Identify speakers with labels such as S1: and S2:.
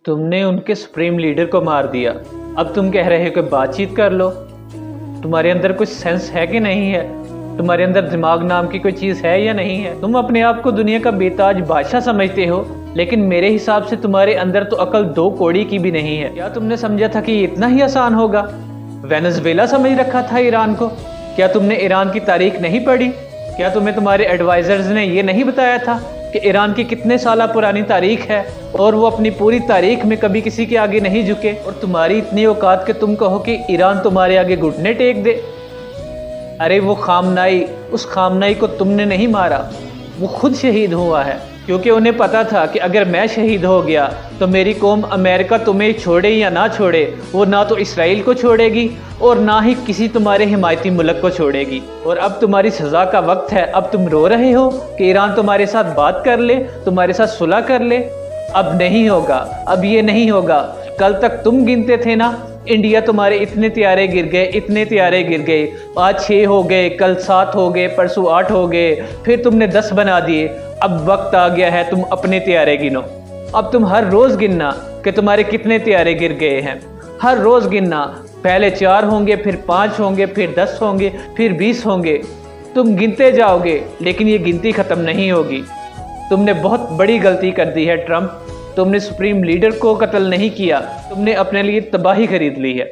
S1: तुमने उनके supreme leader को मार दिया। अब तुम कह रहे हो कि बातचीत कर लो। तुम्हारे अंदर कुछ सेंस है कि नहीं है? तुम्हारे अंदर दिमाग नाम की कोई चीज़ है या नहीं है? तुम अपने आप को दुनिया का बेताज बादशाह समझते हो, लेकिन मेरे हिसाब से तुम्हारे अंदर तो अकल 2 कौड़ी की भी नहीं है। क्या तुमने समझा था कि इतना ही आसान होगा? वेनेजुएला समझ रखा था ईरान को? क्या तुमने ईरान की तारीख नहीं पढ़ी? क्या तुम्हें तुम्हारे एडवाइजर्स ने ये नहीं बताया था कि ईरान की कितने साल पुरानी तारीख है और वो अपनी पूरी तारीख में कभी किसी के आगे नहीं झुके? और तुम्हारी इतनी औकात कि तुम कहो कि ईरान तुम्हारे आगे घुटने टेक दे। अरे वो खामनाई, उस खामनाई को तुमने नहीं मारा, वो खुद शहीद हुआ है, क्योंकि उन्हें पता था कि अगर मैं शहीद हो गया तो मेरी कौम अमेरिका तुम्हें छोड़े या ना छोड़े, वो ना तो इसराइल को छोड़ेगी और ना ही किसी तुम्हारे हिमायती मुल्क को छोड़ेगी। और अब तुम्हारी सज़ा का वक्त है। अब तुम रो रहे हो कि ईरान तुम्हारे साथ बात कर ले, तुम्हारे साथ सुलह कर ले। अब नहीं होगा, अब ये नहीं होगा। कल तक तुम गिनते थे ना, इंडिया तुम्हारे इतने त्यारे गिर गए, इतने त्यारे गिर गए, आज 6 हो गए, कल 7 हो गए, परसों 8 हो गए, फिर तुमने 10 बना दिए। अब वक्त आ गया है तुम अपने त्यारे गिनो। अब तुम हर रोज़ गिनना कि तुम्हारे कितने त्यारे गिर गए हैं। हर रोज़ गिनना, पहले 4 होंगे, फिर 5 होंगे, फिर 10 होंगे, फिर 20 होंगे। तुम गिनते जाओगे, लेकिन ये गिनती ख़त्म नहीं होगी। तुमने बहुत बड़ी गलती कर दी है ट्रंप। तुमने सुप्रीम लीडर को कत्ल नहीं किया, तुमने अपने लिए तबाही खरीद ली है।